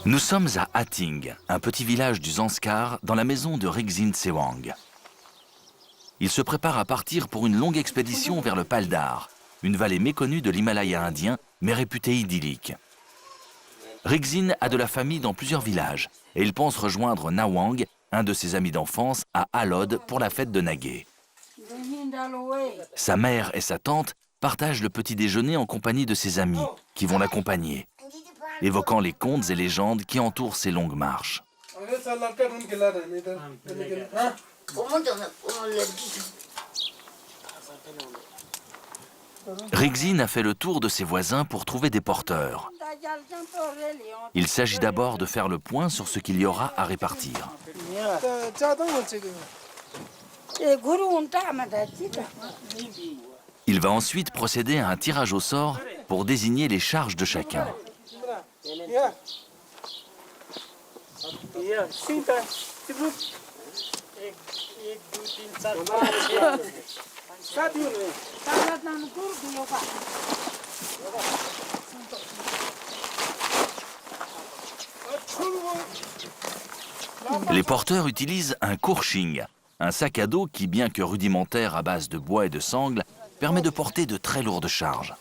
Nous sommes à Hating, un petit village du Zanskar, dans la maison de Rigzin Tsewang. Il se prépare à partir pour une longue expédition vers le Paldar, une vallée méconnue de l'Himalaya indien, mais réputée idyllique. Rigzin a de la famille dans plusieurs villages, et il pense rejoindre Nawang, un de ses amis d'enfance, à Alod pour la fête de Nagé. Sa mère et sa tante partagent le petit déjeuner en compagnie de ses amis, qui vont l'accompagner, évoquant les contes et légendes qui entourent ces longues marches. Rigzin a fait le tour de ses voisins pour trouver des porteurs. Il s'agit d'abord de faire le point sur ce qu'il y aura à répartir. Il va ensuite procéder à un tirage au sort pour désigner les charges de chacun. Les porteurs utilisent un kurshing, un sac à dos qui, bien que rudimentaire à base de bois et de sangle, permet de porter de très lourdes charges.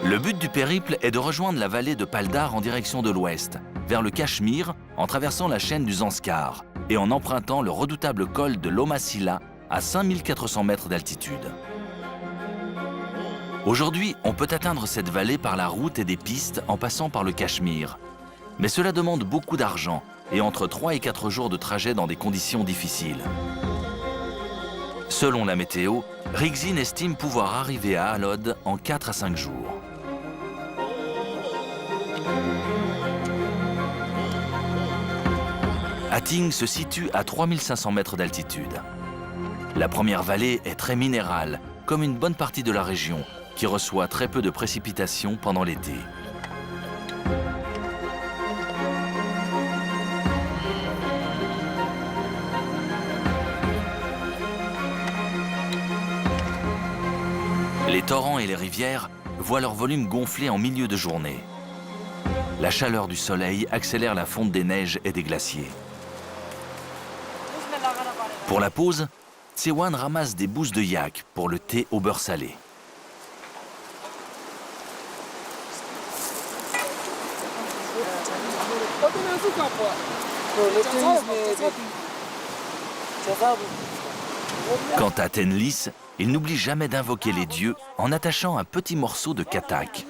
Le but du périple est de rejoindre la vallée de Paldar en direction de l'ouest, vers le Cachemire, en traversant la chaîne du Zanskar et en empruntant le redoutable col de Lomasilla à 5400 mètres d'altitude. Aujourd'hui, on peut atteindre cette vallée par la route et des pistes en passant par le Cachemire. Mais cela demande beaucoup d'argent et entre 3 et 4 jours de trajet dans des conditions difficiles. Selon la météo, Rigzin estime pouvoir arriver à Alod en 4 à 5 jours. Hating se situe à 3500 mètres d'altitude. La première vallée est très minérale, comme une bonne partie de la région, qui reçoit très peu de précipitations pendant l'été. Les torrents et les rivières voient leur volume gonfler en milieu de journée. La chaleur du soleil accélère la fonte des neiges et des glaciers. Pour la pause, Tsewang ramasse des bousses de yak pour le thé au beurre salé. Quant à Tenlis, il n'oublie jamais d'invoquer les dieux en attachant un petit morceau de katak.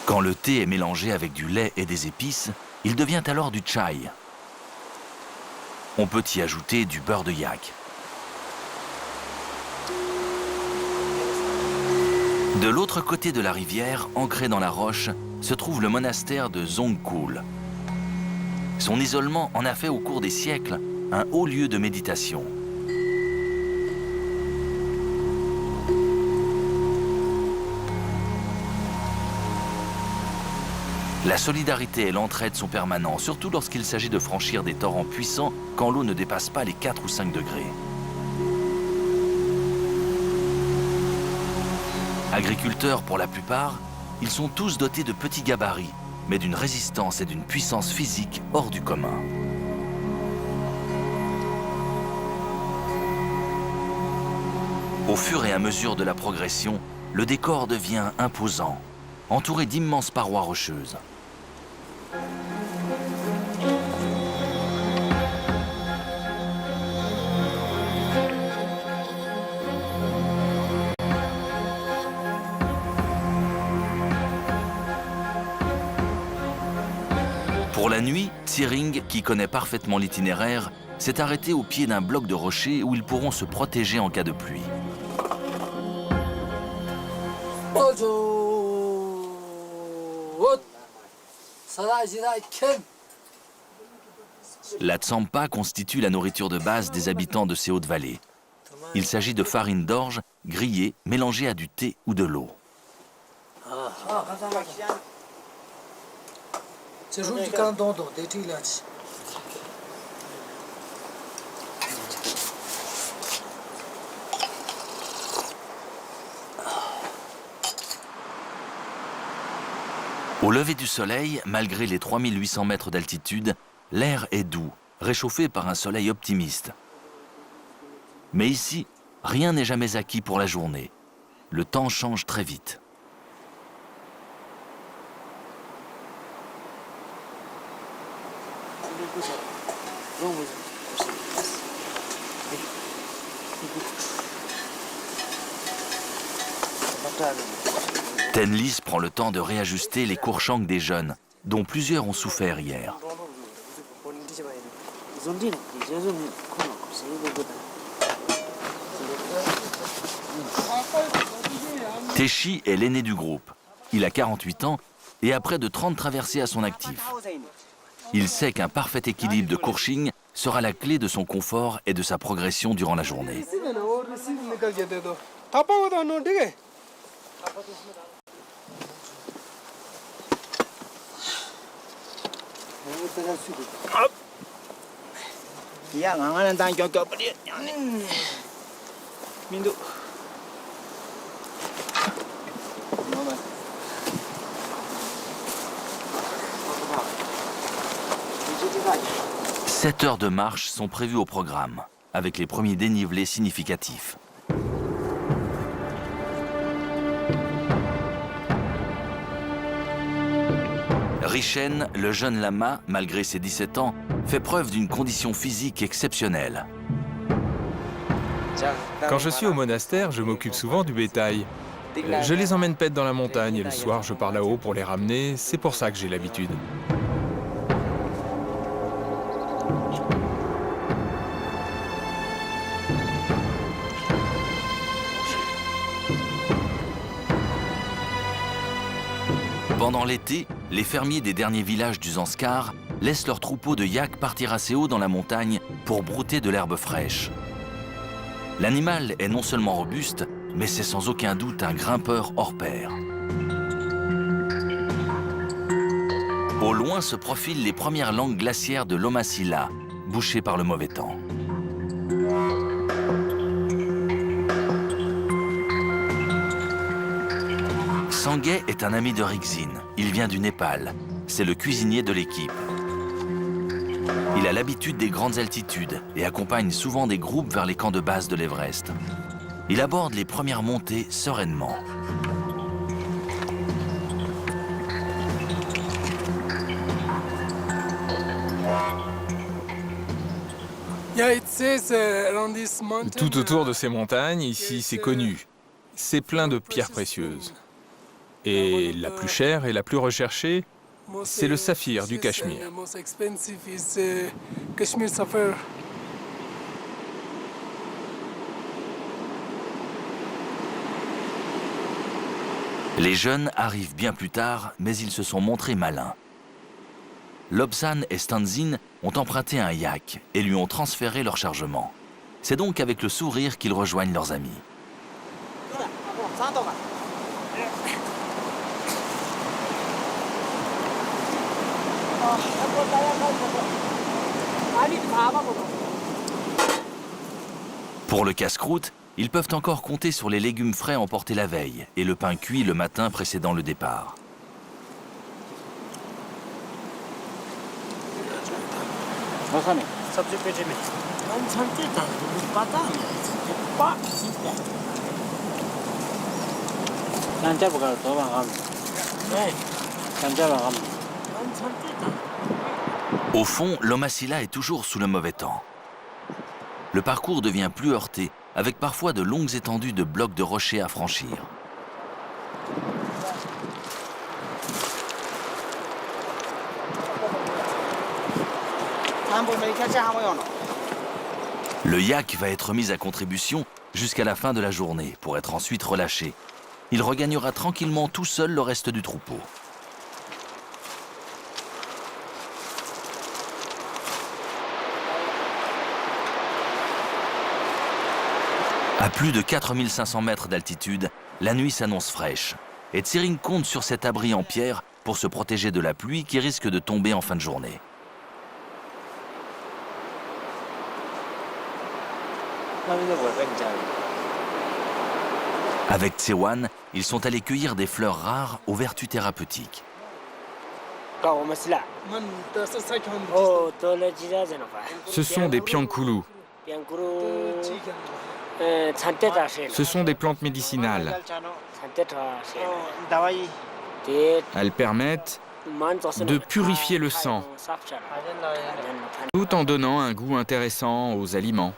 Quand le thé est mélangé avec du lait et des épices, il devient alors du chai. On peut y ajouter du beurre de yak. De l'autre côté de la rivière, ancré dans la roche, se trouve le monastère de Zongkul. Son isolement en a fait au cours des siècles un haut lieu de méditation. La solidarité et l'entraide sont permanents, surtout lorsqu'il s'agit de franchir des torrents puissants quand l'eau ne dépasse pas les 4 ou 5 degrés. Agriculteurs pour la plupart, ils sont tous dotés de petits gabarits, mais d'une résistance et d'une puissance physique hors du commun. Au fur et à mesure de la progression, le décor devient imposant, entouré d'immenses parois rocheuses. Pour la nuit, Tsering, qui connaît parfaitement l'itinéraire, s'est arrêté au pied d'un bloc de rocher où ils pourront se protéger en cas de pluie. La tsampa constitue la nourriture de base des habitants de ces hautes vallées. Il s'agit de farine d'orge grillée, mélangée à du thé ou de l'eau. Au lever du soleil, malgré les 3800 mètres d'altitude, l'air est doux, réchauffé par un soleil optimiste. Mais ici, rien n'est jamais acquis pour la journée. Le temps change très vite. Tenlis prend le temps de réajuster les courchangs des jeunes, dont plusieurs ont souffert hier. Teshi est l'aîné du groupe. Il a 48 ans et a près de 30 traversées à son actif. Il sait qu'un parfait équilibre de courching sera la clé de son confort et de sa progression durant la journée. Sept heures de marche sont prévues au programme, avec les premiers dénivelés significatifs. Richen, le jeune lama, malgré ses 17 ans, fait preuve d'une condition physique exceptionnelle. Quand je suis au monastère, je m'occupe souvent du bétail. Je les emmène paître dans la montagne et le soir, je pars là-haut pour les ramener. C'est pour ça que j'ai l'habitude. Pendant l'été, les fermiers des derniers villages du Zanskar laissent leurs troupeaux de yaks partir assez haut dans la montagne pour brouter de l'herbe fraîche. L'animal est non seulement robuste, mais c'est sans aucun doute un grimpeur hors pair. Au loin se profilent les premières langues glaciaires de Loma Sila, bouchées par le mauvais temps. Sangay est un ami de Rigzin. Il vient du Népal. C'est le cuisinier de l'équipe. Il a l'habitude des grandes altitudes et accompagne souvent des groupes vers les camps de base de l'Everest. Il aborde les premières montées sereinement. Tout autour de ces montagnes, ici, c'est connu. C'est plein de pierres précieuses. Et la plus chère et la plus recherchée, c'est le saphir du Cachemire. Les jeunes arrivent bien plus tard, mais ils se sont montrés malins. Lobsang et Stanzin ont emprunté un yak et lui ont transféré leur chargement. C'est donc avec le sourire qu'ils rejoignent leurs amis. Pour le casse-croûte, ils peuvent encore compter sur les légumes frais emportés la veille et le pain cuit le matin précédant le départ. Au fond, Loma Sila est toujours sous le mauvais temps. Le parcours devient plus heurté, avec parfois de longues étendues de blocs de rochers à franchir. Le yak va être mis à contribution jusqu'à la fin de la journée pour être ensuite relâché. Il regagnera tranquillement tout seul le reste du troupeau. À plus de 4500 mètres d'altitude, la nuit s'annonce fraîche. Et Tsering compte sur cet abri en pierre pour se protéger de la pluie qui risque de tomber en fin de journée. Avec Tsewan, ils sont allés cueillir des fleurs rares aux vertus thérapeutiques. Ce sont des piankoulou. Ce sont des plantes médicinales. Elles permettent de purifier le sang, tout en donnant un goût intéressant aux aliments.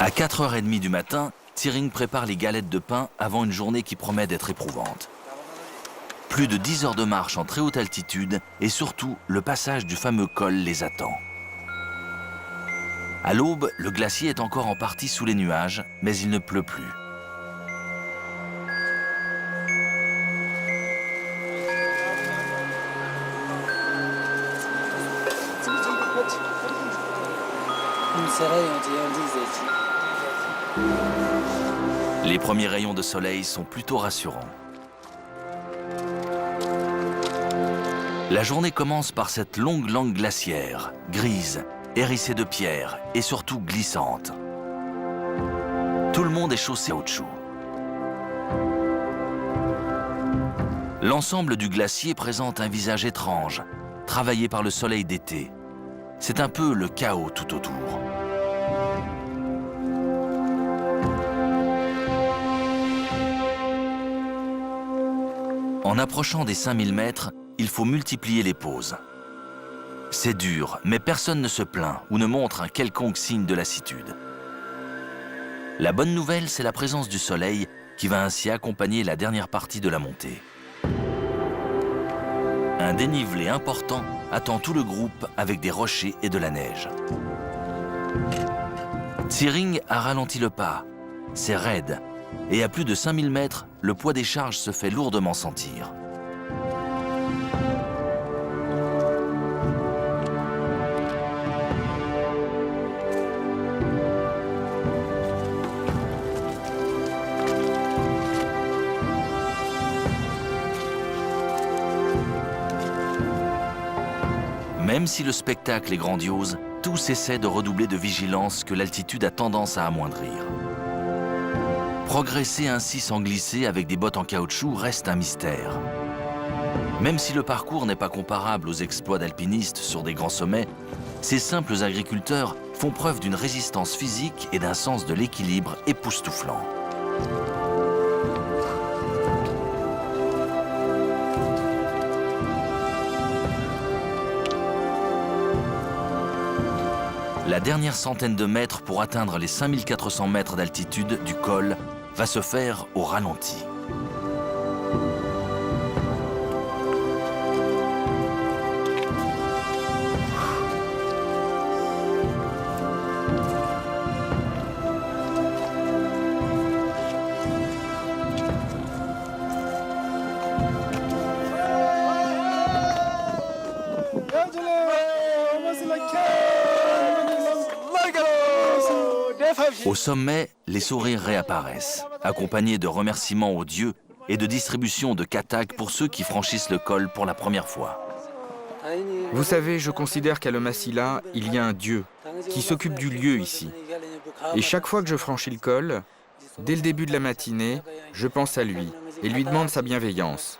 À 4h30 du matin, Tsering prépare les galettes de pain avant une journée qui promet d'être éprouvante. Plus de 10 heures de marche en très haute altitude et surtout le passage du fameux col les attend. À l'aube, le glacier est encore en partie sous les nuages, mais il ne pleut plus. Les premiers rayons de soleil sont plutôt rassurants. La journée commence par cette longue langue glaciaire, grise, hérissée de pierres et surtout glissante. Tout le monde est chaussé au tchou. L'ensemble du glacier présente un visage étrange, travaillé par le soleil d'été. C'est un peu le chaos tout autour. En approchant des 5000 mètres, il faut multiplier les pauses. C'est dur, mais personne ne se plaint ou ne montre un quelconque signe de lassitude. La bonne nouvelle, c'est la présence du soleil qui va ainsi accompagner la dernière partie de la montée. Un dénivelé important attend tout le groupe avec des rochers et de la neige. Tsering a ralenti le pas. C'est raide. Et à plus de 5000 mètres, le poids des charges se fait lourdement sentir. Même si le spectacle est grandiose, tous essaient de redoubler de vigilance que l'altitude a tendance à amoindrir. Progresser ainsi sans glisser avec des bottes en caoutchouc reste un mystère. Même si le parcours n'est pas comparable aux exploits d'alpinistes sur des grands sommets, ces simples agriculteurs font preuve d'une résistance physique et d'un sens de l'équilibre époustouflant. La dernière centaine de mètres pour atteindre les 5400 mètres d'altitude du col va se faire au ralenti. Au sommet, les sourires réapparaissent, accompagnés de remerciements aux dieux et de distribution de katak pour ceux qui franchissent le col pour la première fois. Vous savez, je considère qu'à Lomasila, il y a un dieu qui s'occupe du lieu ici. Et chaque fois que je franchis le col, dès le début de la matinée, je pense à lui et lui demande sa bienveillance.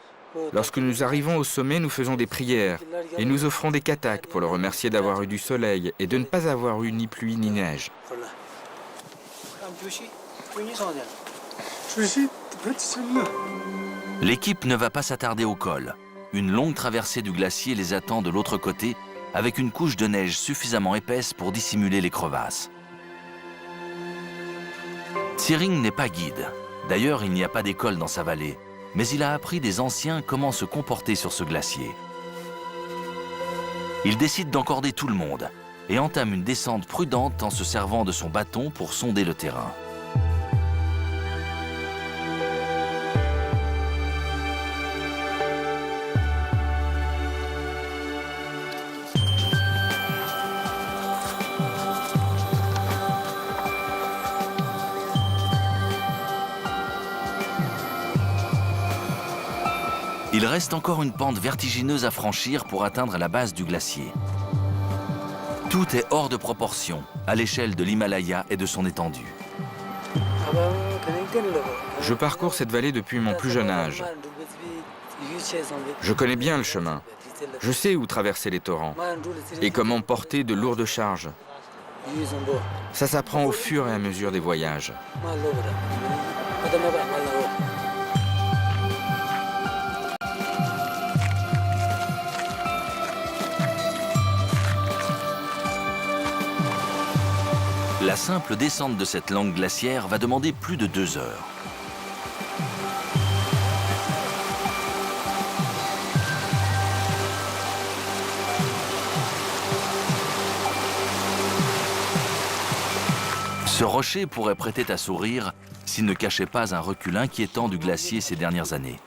Lorsque nous arrivons au sommet, nous faisons des prières et nous offrons des katak pour le remercier d'avoir eu du soleil et de ne pas avoir eu ni pluie ni neige. L'équipe ne va pas s'attarder au col. Une longue traversée du glacier les attend de l'autre côté, avec une couche de neige suffisamment épaisse pour dissimuler les crevasses. Tsering n'est pas guide. D'ailleurs, il n'y a pas d'école dans sa vallée, mais il a appris des anciens comment se comporter sur ce glacier. Il décide d'encorder tout le monde et entame une descente prudente en se servant de son bâton pour sonder le terrain. Il reste encore une pente vertigineuse à franchir pour atteindre la base du glacier. Tout est hors de proportion à l'échelle de l'Himalaya et de son étendue. Je parcours cette vallée depuis mon plus jeune âge. Je connais bien le chemin. Je sais où traverser les torrents et comment porter de lourdes charges. Ça s'apprend au fur et à mesure des voyages. La simple descente de cette langue glaciaire va demander plus de 2 heures. Ce rocher pourrait prêter à sourire s'il ne cachait pas un recul inquiétant du glacier ces dernières années.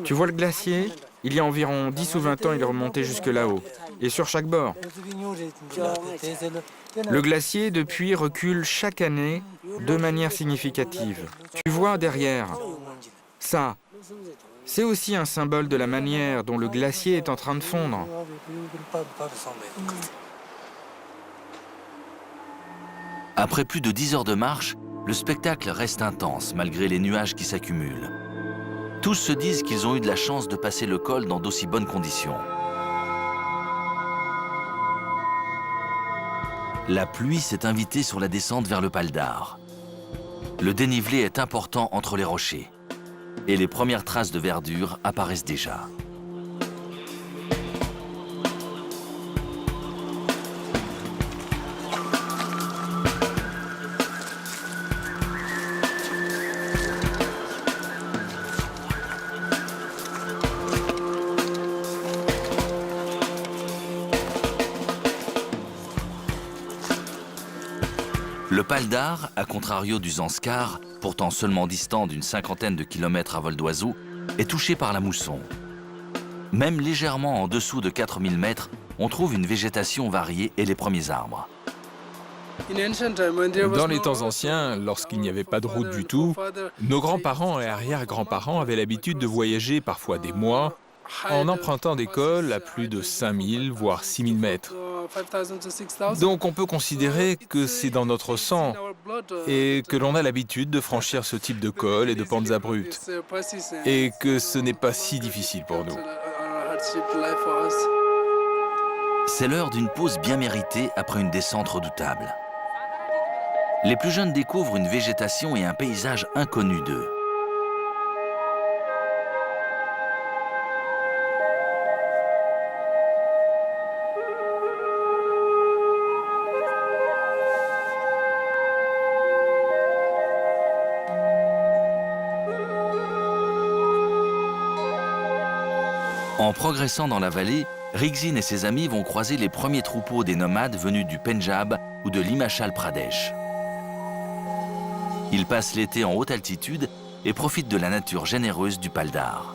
Tu vois le glacier? Il y a environ 10 ou 20 ans, il est remonté jusque là-haut, et sur chaque bord. Le glacier, depuis, recule chaque année de manière significative. Tu vois derrière, ça, c'est aussi un symbole de la manière dont le glacier est en train de fondre. Après plus de 10 heures de marche, le spectacle reste intense malgré les nuages qui s'accumulent. Tous se disent qu'ils ont eu de la chance de passer le col dans d'aussi bonnes conditions. La pluie s'est invitée sur la descente vers le Pal d'Ar. Le dénivelé est important entre les rochers et les premières traces de verdure apparaissent déjà. Le Pal d'Ar, à contrario du Zanskar, pourtant seulement distant d'une cinquantaine de kilomètres à vol d'oiseau, est touché par la mousson. Même légèrement en dessous de 4000 mètres, on trouve une végétation variée et les premiers arbres. Dans les temps anciens, lorsqu'il n'y avait pas de route du tout, nos grands-parents et arrière-grands-parents avaient l'habitude de voyager parfois des mois en empruntant des cols à plus de 5000 voire 6000 mètres. Donc on peut considérer que c'est dans notre sang et que l'on a l'habitude de franchir ce type de col et de pentes abruptes et que ce n'est pas si difficile pour nous. C'est l'heure d'une pause bien méritée après une descente redoutable. Les plus jeunes découvrent une végétation et un paysage inconnus d'eux. En progressant dans la vallée, Rigzin et ses amis vont croiser les premiers troupeaux des nomades venus du Pendjab ou de l'Himachal Pradesh. Ils passent l'été en haute altitude et profitent de la nature généreuse du Pal d'Ar.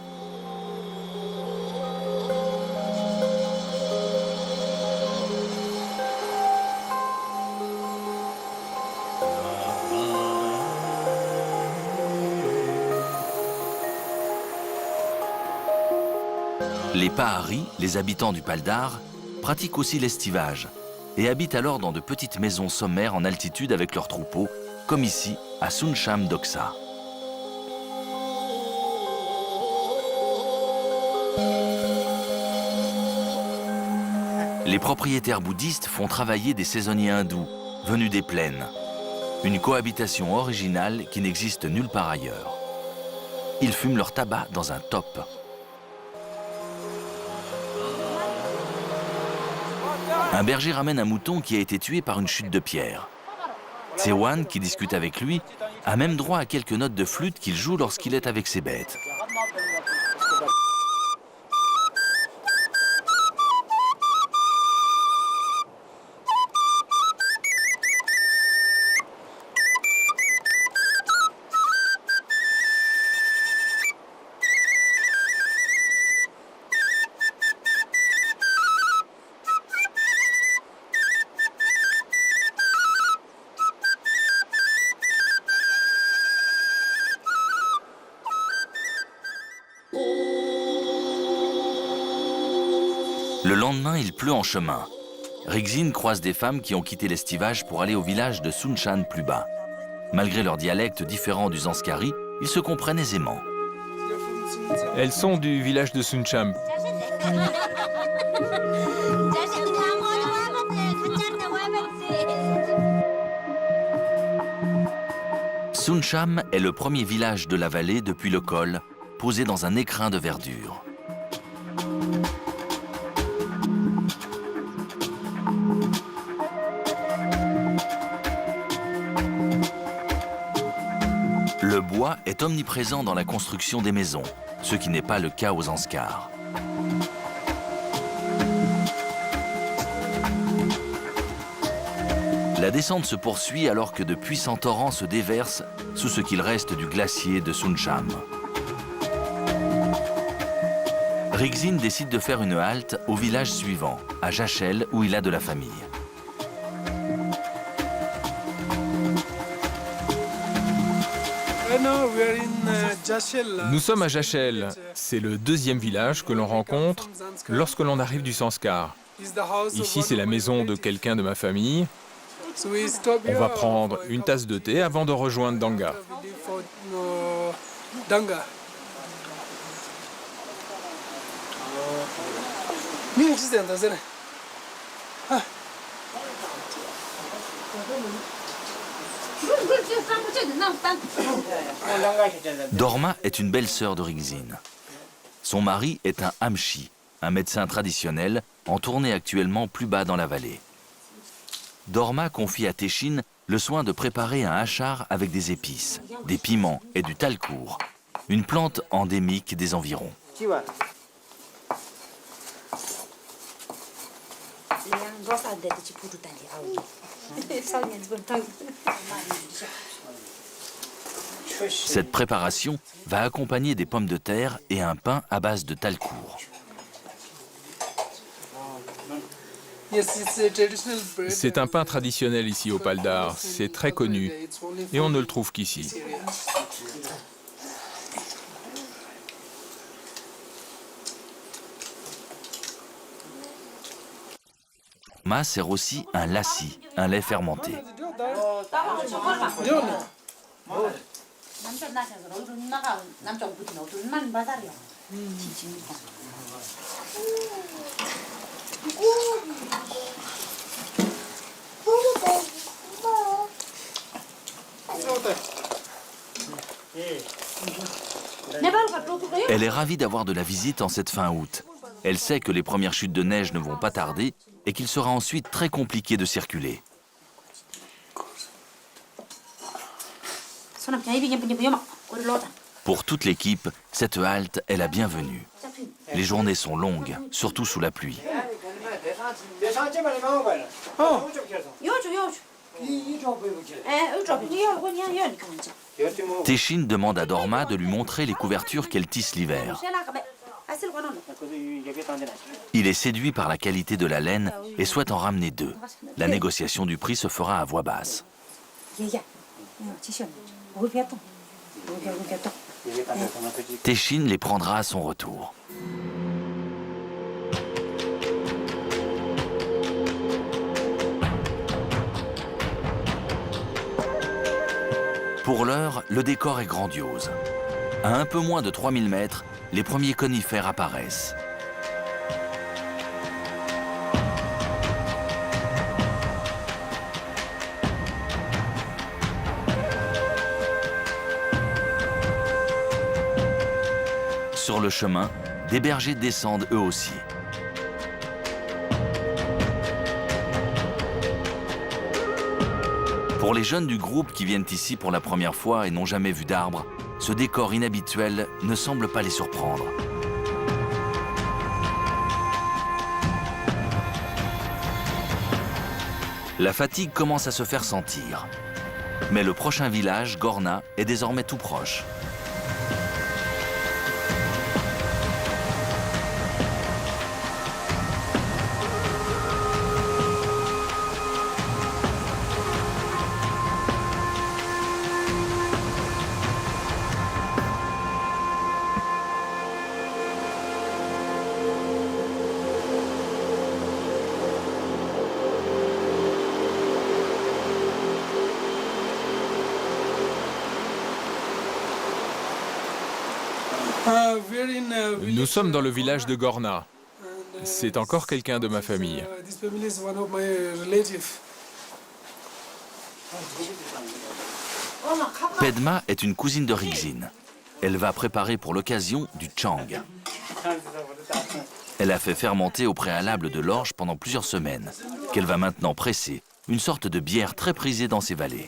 Les Paharis, les habitants du Pal d'Ar, pratiquent aussi l'estivage et habitent alors dans de petites maisons sommaires en altitude avec leurs troupeaux, comme ici à Sunsham Doksa. Les propriétaires bouddhistes font travailler des saisonniers hindous venus des plaines, une cohabitation originale qui n'existe nulle part ailleurs. Ils fument leur tabac dans un top. Un berger ramène un mouton qui a été tué par une chute de pierre. Tsewan, qui discute avec lui, a même droit à quelques notes de flûte qu'il joue lorsqu'il est avec ses bêtes. Le lendemain, il pleut en chemin. Rigzin croise des femmes qui ont quitté l'estivage pour aller au village de Sunshan plus bas. Malgré leur dialecte différent du Zanskari, ils se comprennent aisément. Elles sont du village de Suncham. Suncham est le premier village de la vallée depuis le col, posé dans un écrin de verdure. Le bois est omniprésent dans la construction des maisons, ce qui n'est pas le cas aux Zanskar. La descente se poursuit alors que de puissants torrents se déversent sous ce qu'il reste du glacier de Suncham. Rigzin décide de faire une halte au village suivant, à Jachel, où il a de la famille. Nous sommes à Jachel. C'est le deuxième village que l'on rencontre lorsque l'on arrive du Zanskar. Ici, c'est la maison de quelqu'un de ma famille. On va prendre une tasse de thé avant de rejoindre Danga. Dorma est une belle-sœur de Rigzin. Son mari est un Hamshi, un médecin traditionnel en tournée actuellement plus bas dans la vallée. Dorma confie à Teshin le soin de préparer un hachar avec des épices, des piments et du talcour, une plante endémique des environs. Cette préparation va accompagner des pommes de terre et un pain à base de talcour. C'est un pain traditionnel ici au Paldar. C'est très connu et on ne le trouve qu'ici. Ma sert aussi un lassi, un lait fermenté. Elle est ravie d'avoir de la visite en cette fin août. Elle sait que les premières chutes de neige ne vont pas tarder et qu'il sera ensuite très compliqué de circuler. Pour toute l'équipe, cette halte est la bienvenue. Les journées sont longues, surtout sous la pluie. Teshin demande à Dorma de lui montrer les couvertures qu'elle tisse l'hiver. Il est séduit par la qualité de la laine et souhaite en ramener 2. La négociation du prix se fera à voix basse. Teshin les prendra à son retour. Pour l'heure, le décor est grandiose. À un peu moins de 3000 mètres, les premiers conifères apparaissent. Sur le chemin, des bergers descendent eux aussi. Pour les jeunes du groupe qui viennent ici pour la première fois et n'ont jamais vu d'arbres, ce décor inhabituel ne semble pas les surprendre. La fatigue commence à se faire sentir. Mais le prochain village, Gorna, est désormais tout proche. Nous sommes dans le village de Gorna. C'est encore quelqu'un de ma famille. Pedma est une cousine de Rigzin. Elle va préparer pour l'occasion du chang. Elle a fait fermenter au préalable de l'orge pendant plusieurs semaines, qu'elle va maintenant presser, une sorte de bière très prisée dans ces vallées.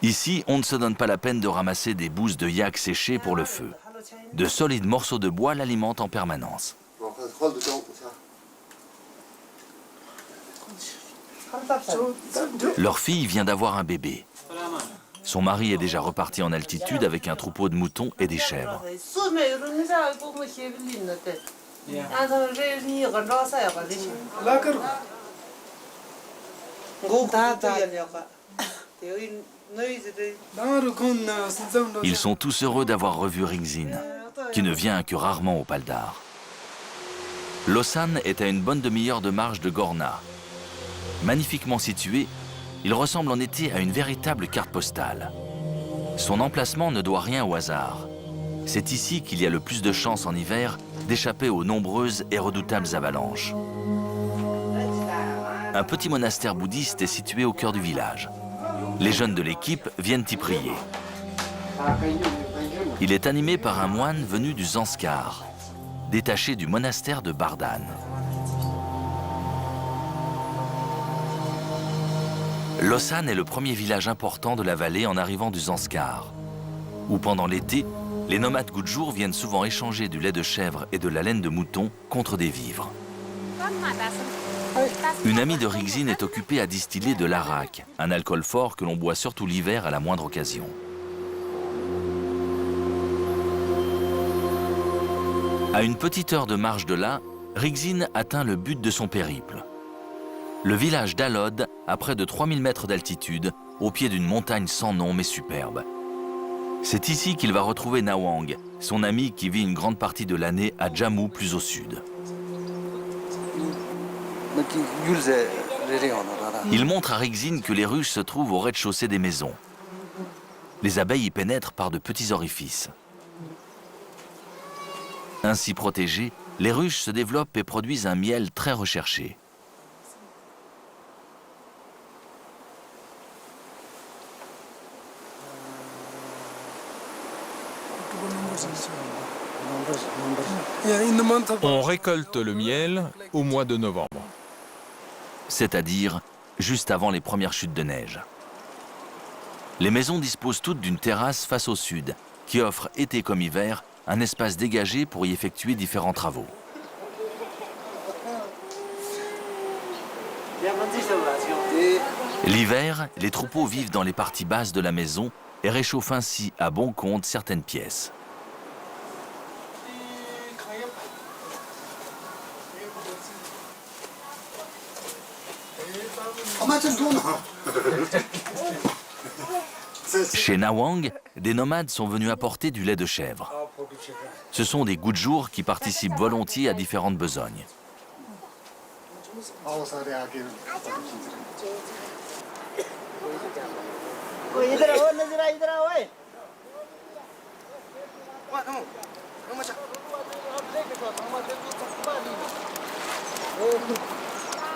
Ici, on ne se donne pas la peine de ramasser des bousses de yak séchées pour le feu. De solides morceaux de bois l'alimentent en permanence. Leur fille vient d'avoir un bébé. Son mari est déjà reparti en altitude avec un troupeau de moutons et des chèvres. Ils sont tous heureux d'avoir revu Rigzin, qui ne vient que rarement au Paldar. Losan est à une bonne demi-heure de marche de Gorna. Magnifiquement situé, il ressemble en été à une véritable carte postale. Son emplacement ne doit rien au hasard. C'est ici qu'il y a le plus de chances en hiver d'échapper aux nombreuses et redoutables avalanches. Un petit monastère bouddhiste est situé au cœur du village. Les jeunes de l'équipe viennent y prier. Il est animé par un moine venu du Zanskar, détaché du monastère de Bardan. Losan est le premier village important de la vallée en arrivant du Zanskar, où pendant l'été, les nomades Gudjur viennent souvent échanger du lait de chèvre et de la laine de mouton contre des vivres. Une amie de Rigzin est occupée à distiller de l'arak, un alcool fort que l'on boit surtout l'hiver à la moindre occasion. À une petite heure de marche de là, Rigzin atteint le but de son périple. Le village d'Alod, à près de 3000 mètres d'altitude, au pied d'une montagne sans nom mais superbe. C'est ici qu'il va retrouver Nawang, son ami qui vit une grande partie de l'année à Jammu, plus au sud. Il montre à Rigzin que les ruches se trouvent au rez-de-chaussée des maisons. Les abeilles y pénètrent par de petits orifices. Ainsi protégées, les ruches se développent et produisent un miel très recherché. On récolte le miel au mois de novembre. C'est-à-dire juste avant les premières chutes de neige. Les maisons disposent toutes d'une terrasse face au sud, qui offre, été comme hiver, un espace dégagé pour y effectuer différents travaux. L'hiver, les troupeaux vivent dans les parties basses de la maison et réchauffent ainsi à bon compte certaines pièces. Chez Nawang, des nomades sont venus apporter du lait de chèvre. Ce sont des Gudjur qui participent volontiers à différentes besognes.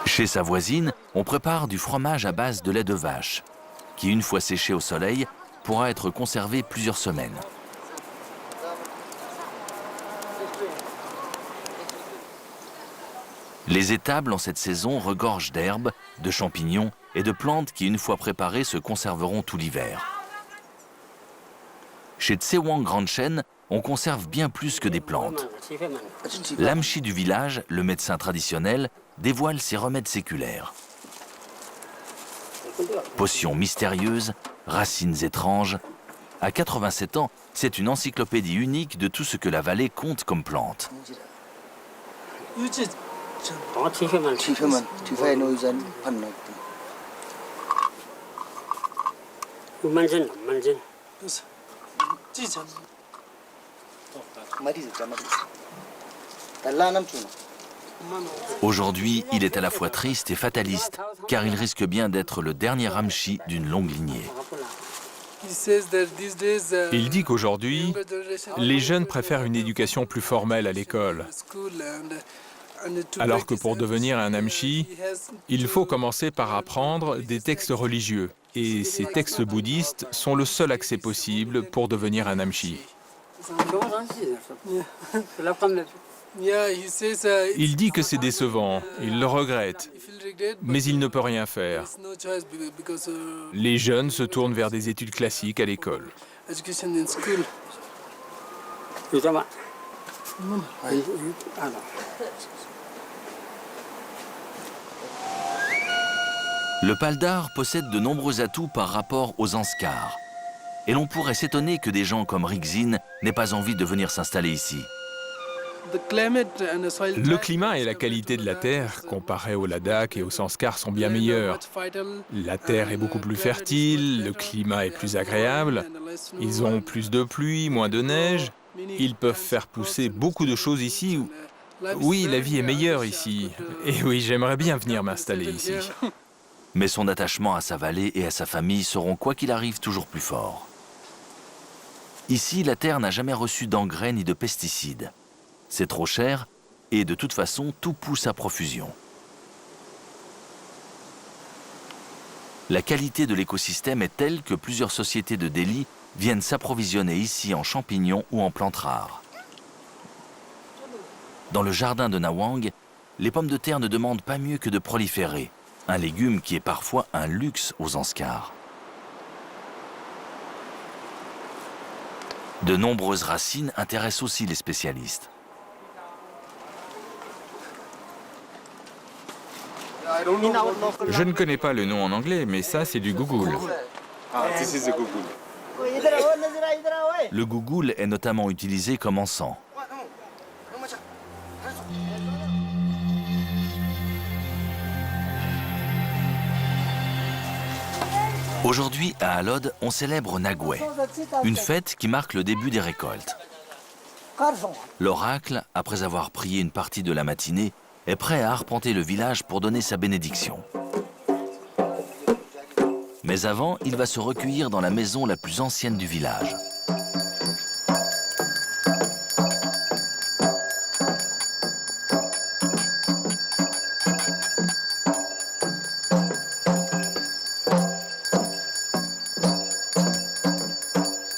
Chez sa voisine, on prépare du fromage à base de lait de vache, qui, une fois séché au soleil, pourra être conservé plusieurs semaines. Les étables en cette saison regorgent d'herbes, de champignons et de plantes qui, une fois préparées, se conserveront tout l'hiver. Chez Tsewang Grande Chêne, on conserve bien plus que des plantes. L'amchi du village, le médecin traditionnel, dévoile ses remèdes séculaires. Potions mystérieuses, racines étranges. À 87 ans, c'est une encyclopédie unique de tout ce que la vallée compte comme plantes. Aujourd'hui, il est à la fois triste et fataliste, car il risque bien d'être le dernier Ramchi d'une longue lignée. Il dit qu'aujourd'hui, les jeunes préfèrent une éducation plus formelle à l'école, alors que pour devenir un Namchi, il faut commencer par apprendre des textes religieux. Et ces textes bouddhistes sont le seul accès possible pour devenir un Namchi. Il dit que c'est décevant, il le regrette, mais il ne peut rien faire. Les jeunes se tournent vers des études classiques à l'école. Le Paldar possède de nombreux atouts par rapport aux Zanskars. Et l'on pourrait s'étonner que des gens comme Rigzin n'aient pas envie de venir s'installer ici. Le climat et la qualité de la terre, comparés au Ladakh et au Zanskar, sont bien meilleurs. La terre est beaucoup plus fertile, le climat est plus agréable, ils ont plus de pluie, moins de neige, ils peuvent faire pousser beaucoup de choses ici. Oui, la vie est meilleure ici. Et oui, j'aimerais bien venir m'installer ici. Mais son attachement à sa vallée et à sa famille seront, quoi qu'il arrive, toujours plus forts. Ici, la terre n'a jamais reçu d'engrais ni de pesticides. C'est trop cher et de toute façon, tout pousse à profusion. La qualité de l'écosystème est telle que plusieurs sociétés de Delhi viennent s'approvisionner ici en champignons ou en plantes rares. Dans le jardin de Nawang, les pommes de terre ne demandent pas mieux que de proliférer, un légume qui est parfois un luxe aux Zanskars. De nombreuses racines intéressent aussi les spécialistes. Je ne connais pas le nom en anglais, mais ça, c'est du gougoul. Le gougoul est notamment utilisé comme encens. Aujourd'hui, à Alod, on célèbre Nagwe, une fête qui marque le début des récoltes. L'oracle, après avoir prié une partie de la matinée, est prêt à arpenter le village pour donner sa bénédiction. Mais avant, il va se recueillir dans la maison la plus ancienne du village.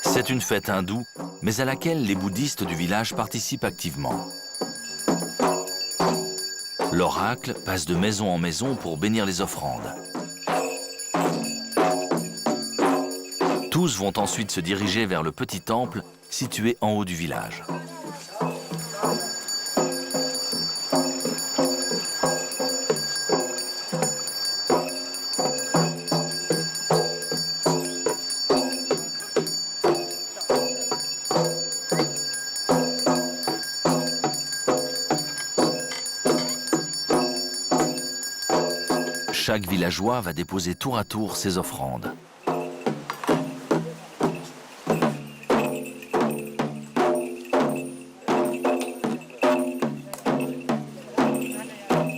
C'est une fête hindoue, mais à laquelle les bouddhistes du village participent activement. L'oracle passe de maison en maison pour bénir les offrandes. Tous vont ensuite se diriger vers le petit temple situé en haut du village. Chaque villageois va déposer tour à tour ses offrandes.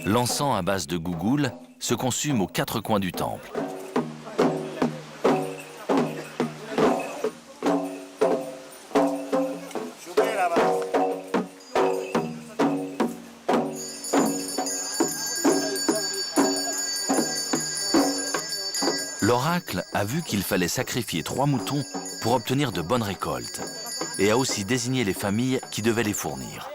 L'encens à base de gougoul se consume aux quatre coins du temple. L'oracle a vu qu'il fallait sacrifier 3 moutons pour obtenir de bonnes récoltes et a aussi désigné les familles qui devaient les fournir.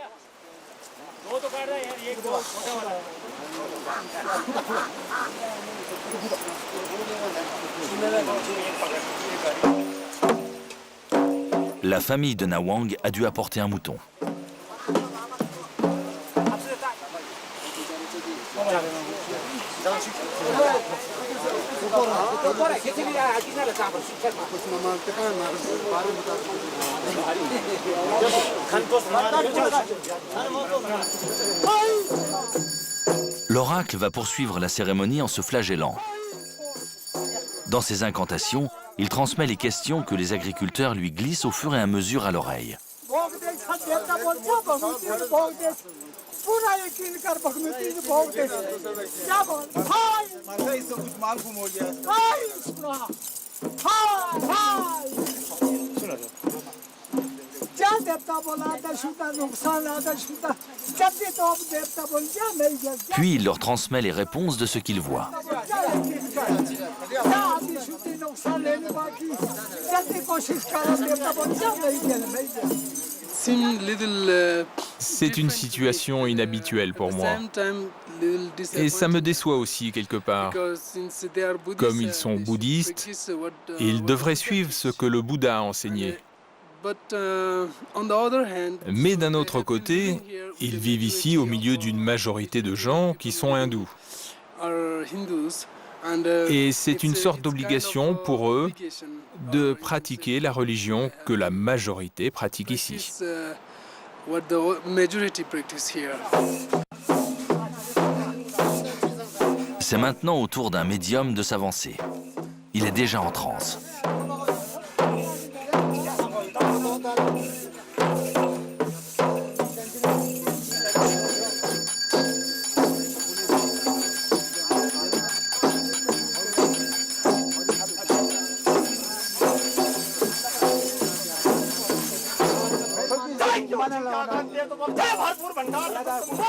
La famille de Nawang a dû apporter un mouton. L'oracle va poursuivre la cérémonie en se flagellant. Dans ses incantations, il transmet les questions que les agriculteurs lui glissent au fur et à mesure à l'oreille. Puis il leur transmet les réponses de ce qu'il voit. C'est une situation inhabituelle pour moi. Et ça me déçoit aussi quelque part. Comme ils sont bouddhistes, ils devraient suivre ce que le Bouddha a enseigné. Mais d'un autre côté, ils vivent ici au milieu d'une majorité de gens qui sont hindous. Et c'est une sorte d'obligation pour eux de pratiquer la religion que la majorité pratique ici. C'est maintenant au tour d'un médium de s'avancer. Il est déjà en transe.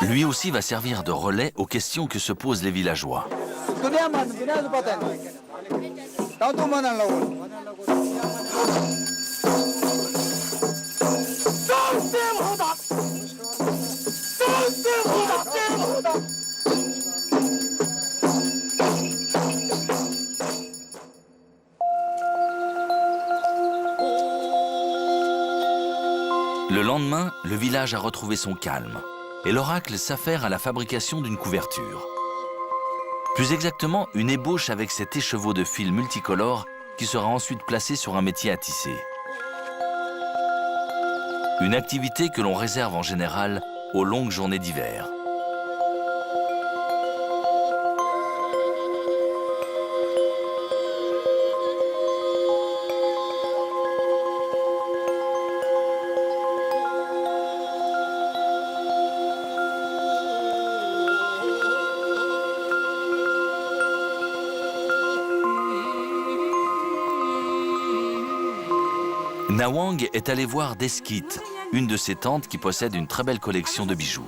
Lui aussi va servir de relais aux questions que se posent les villageois. Le lendemain, le village a retrouvé son calme et l'oracle s'affaire à la fabrication d'une couverture. Plus exactement, une ébauche avec cet écheveau de fils multicolores qui sera ensuite placé sur un métier à tisser. Une activité que l'on réserve en général aux longues journées d'hiver. Nawang est allé voir Deskit, une de ses tantes qui possède une très belle collection de bijoux.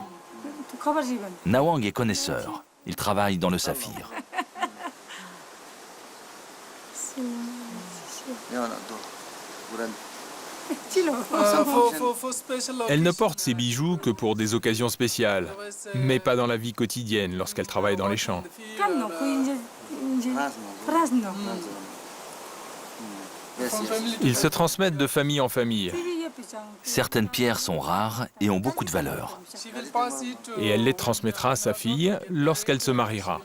Nawang est connaisseur. Il travaille dans le saphir. Elle ne porte ses bijoux que pour des occasions spéciales, mais pas dans la vie quotidienne lorsqu'elle travaille dans les champs. Ils se transmettent de famille en famille. Certaines pierres sont rares et ont beaucoup de valeur. Et elle les transmettra à sa fille lorsqu'elle se mariera.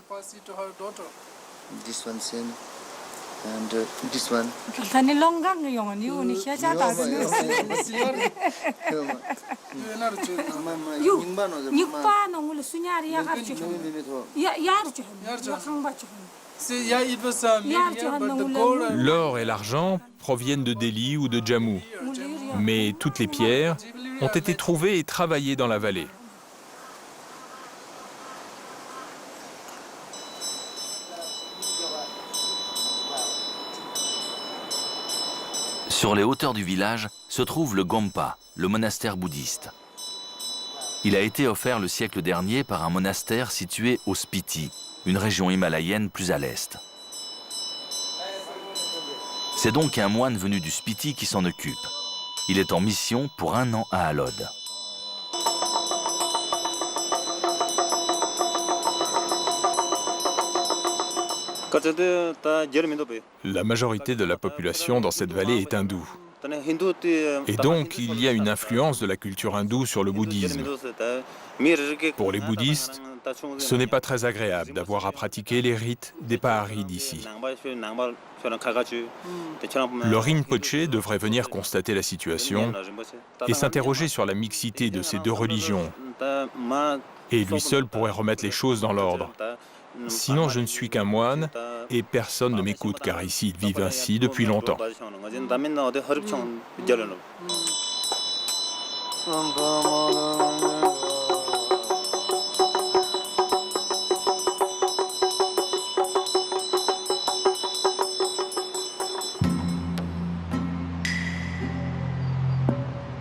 L'or et l'argent proviennent de Delhi ou de Jammu, mais toutes les pierres ont été trouvées et travaillées dans la vallée. Sur les hauteurs du village se trouve le Gompa, le monastère bouddhiste. Il a été offert le siècle dernier par un monastère situé au Spiti, une région himalayenne plus à l'est. C'est donc un moine venu du Spiti qui s'en occupe. Il est en mission pour 1 an à Alod. La majorité de la population dans cette vallée est hindoue. Et donc, il y a une influence de la culture hindoue sur le bouddhisme. Pour les bouddhistes, ce n'est pas très agréable d'avoir à pratiquer les rites des Pahari d'ici. Le Rinpoché devrait venir constater la situation et s'interroger sur la mixité de ces deux religions. Et lui seul pourrait remettre les choses dans l'ordre. Sinon, je ne suis qu'un moine et personne ne m'écoute car ici ils vivent ainsi depuis longtemps.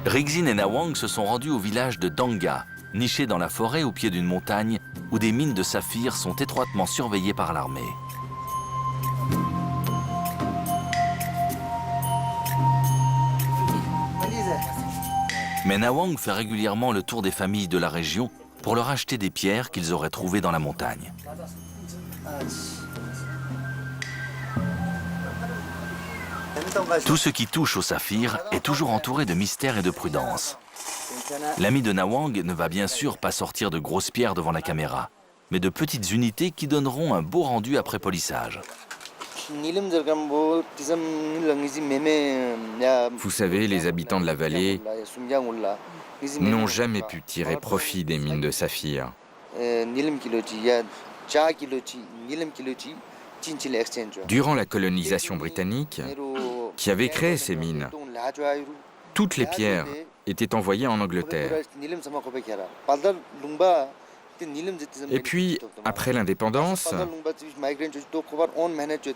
Rigzin et Nawang se sont rendus au village de Danga, niché dans la forêt au pied d'une montagne où des mines de saphir sont étroitement surveillées par l'armée. Mais Nawang fait régulièrement le tour des familles de la région pour leur acheter des pierres qu'ils auraient trouvées dans la montagne. Tout ce qui touche au saphir est toujours entouré de mystère et de prudence. L'ami de Nawang ne va bien sûr pas sortir de grosses pierres devant la caméra, mais de petites unités qui donneront un beau rendu après polissage. Vous savez, les habitants de la vallée n'ont jamais pu tirer profit des mines de saphir. Durant la colonisation britannique, qui avait créé ces mines, toutes les pierres étaient envoyées en Angleterre. Et puis, après l'indépendance,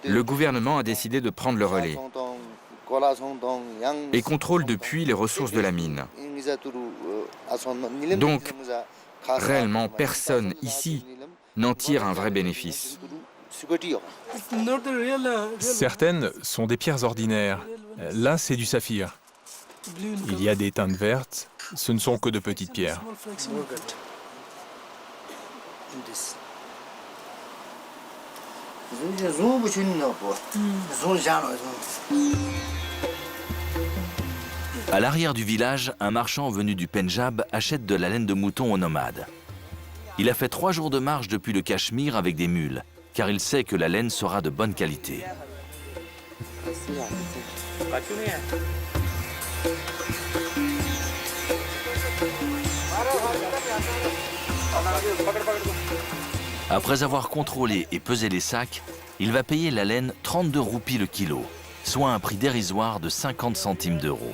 le gouvernement a décidé de prendre le relais et contrôle depuis les ressources de la mine. Donc, réellement, personne ici n'en tire un vrai bénéfice. Certaines sont des pierres ordinaires. Là, c'est du saphir. Il y a des teintes vertes. Ce ne sont que de petites pierres. À l'arrière du village, un marchand venu du Pendjab achète de la laine de mouton aux nomades. Il a fait 3 jours de marche depuis le Cachemire avec des mules, car il sait que la laine sera de bonne qualité. Après avoir contrôlé et pesé les sacs, il va payer la laine 32 roupies le kilo, soit un prix dérisoire de 50 centimes d'euros.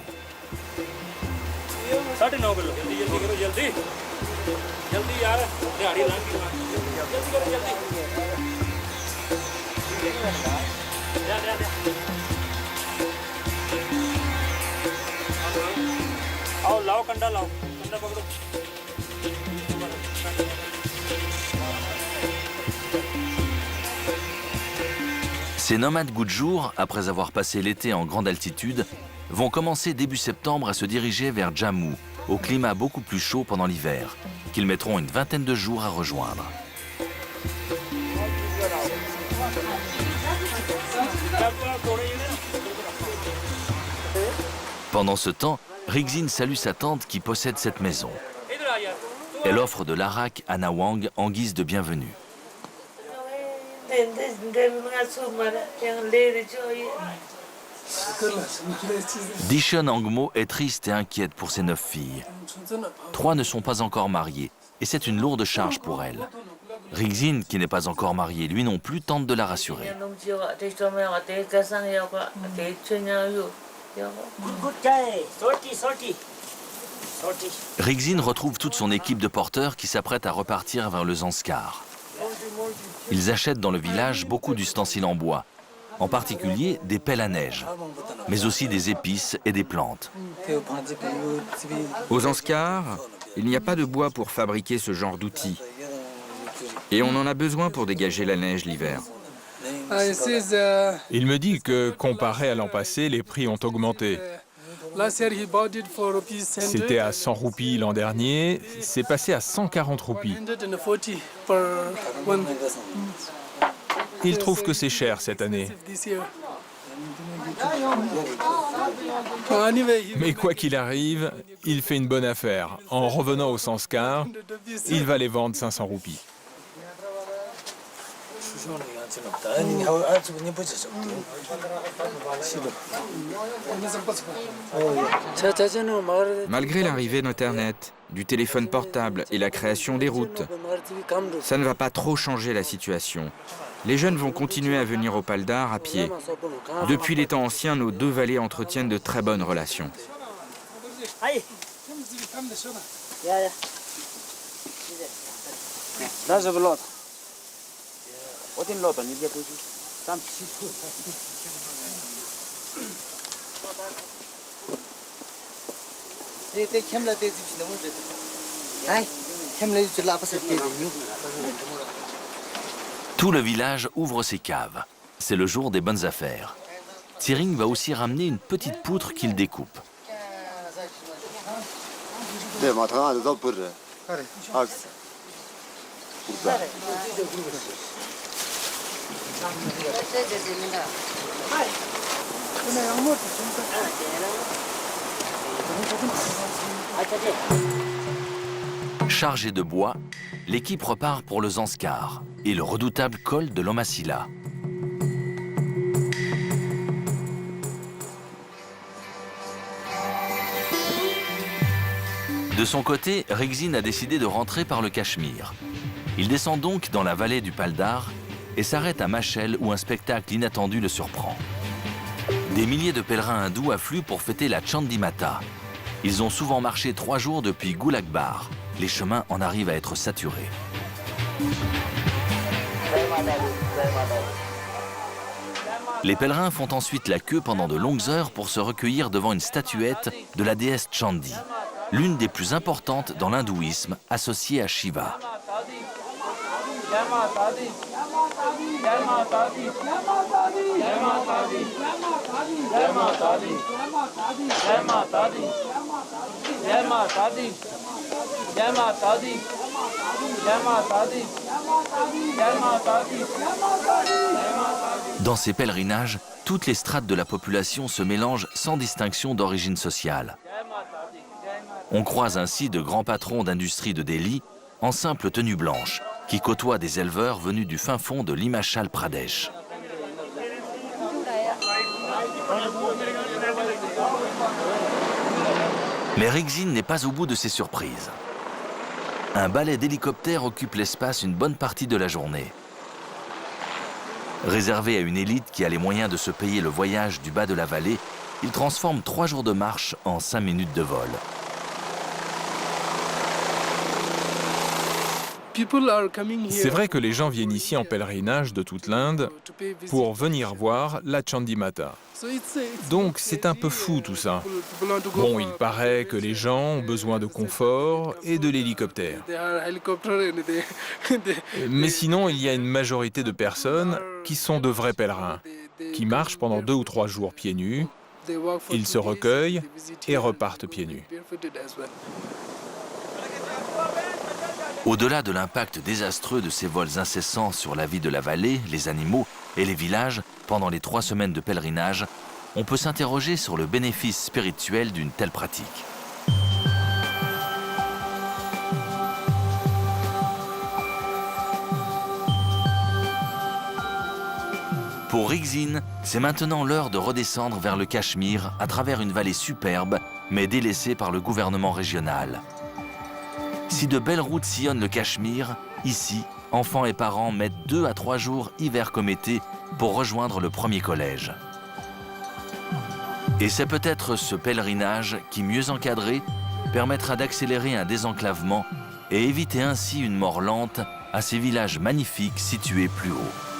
Ces nomades Goujour, après avoir passé l'été en grande altitude, vont commencer début septembre à se diriger vers Jammu, au climat beaucoup plus chaud pendant l'hiver, qu'ils mettront une vingtaine de jours à rejoindre. Pendant ce temps, Rigzin salue sa tante qui possède cette maison. Elle offre de l'arak à Nawang en guise de bienvenue. Dishon Angmo est triste et inquiète pour ses 9 filles. 3 ne sont pas encore mariées et c'est une lourde charge pour elle. Rigzin, qui n'est pas encore marié, lui non plus, tente de la rassurer. Rigzin retrouve toute son équipe de porteurs qui s'apprête à repartir vers le Zanskar. Ils achètent dans le village beaucoup d'ustensiles en bois, en particulier des pelles à neige, mais aussi des épices et des plantes. Aux Zanskar, il n'y a pas de bois pour fabriquer ce genre d'outils. Et on en a besoin pour dégager la neige l'hiver. Il me dit que, comparé à l'an passé, les prix ont augmenté. C'était à 100 roupies l'an dernier, c'est passé à 140 roupies. Il trouve que c'est cher cette année. Mais quoi qu'il arrive, il fait une bonne affaire. En revenant au Zanskar, il va les vendre 500 roupies. Malgré l'arrivée d'Internet, du téléphone portable et la création des routes, ça ne va pas trop changer la situation. Les jeunes vont continuer à venir au Paldar à pied. Depuis les temps anciens, nos 2 vallées entretiennent de très bonnes relations. Tout le village ouvre ses caves. C'est le jour des bonnes affaires. Tsering va aussi ramener une petite poutre qu'il découpe. Chargé de bois, l'équipe repart pour le Zanskar et le redoutable col de Lomasila. De son côté, Rexin a décidé de rentrer par le Cachemire. Il descend donc dans la vallée du Paldar et s'arrête à Machel où un spectacle inattendu le surprend. Des milliers de pèlerins hindous affluent pour fêter la Chandimata. Ils ont souvent marché 3 jours depuis Gulakbar. Les chemins en arrivent à être saturés. Les pèlerins font ensuite la queue pendant de longues heures pour se recueillir devant une statuette de la déesse Chandi, l'une des plus importantes dans l'hindouisme associée à Shiva. Dans ces pèlerinages, toutes les strates de la population se mélangent sans distinction d'origine sociale. On croise ainsi de grands patrons d'industrie de Delhi en simple tenue blanche, qui côtoient des éleveurs venus du fin fond de l'Himachal Pradesh. Mais Rexin n'est pas au bout de ses surprises. Un balai d'hélicoptères occupe l'espace une bonne partie de la journée. Réservé à une élite qui a les moyens de se payer le voyage du bas de la vallée, il transforme 3 jours de marche en 5 minutes de vol. C'est vrai que les gens viennent ici en pèlerinage de toute l'Inde pour venir voir la Chandimata. Donc c'est un peu fou tout ça. Bon, il paraît que les gens ont besoin de confort et de l'hélicoptère. Mais sinon, il y a une majorité de personnes qui sont de vrais pèlerins, qui marchent pendant 2 ou 3 jours pieds nus, ils se recueillent et repartent pieds nus. Au-delà de l'impact désastreux de ces vols incessants sur la vie de la vallée, les animaux et les villages pendant les 3 semaines de pèlerinage, on peut s'interroger sur le bénéfice spirituel d'une telle pratique. Pour Rexin, c'est maintenant l'heure de redescendre vers le Cachemire à travers une vallée superbe, mais délaissée par le gouvernement régional. Si de belles routes sillonnent le Cachemire, ici, enfants et parents mettent 2 à 3 jours, hiver comme été, pour rejoindre le premier collège. Et c'est peut-être ce pèlerinage qui, mieux encadré, permettra d'accélérer un désenclavement et éviter ainsi une mort lente à ces villages magnifiques situés plus haut.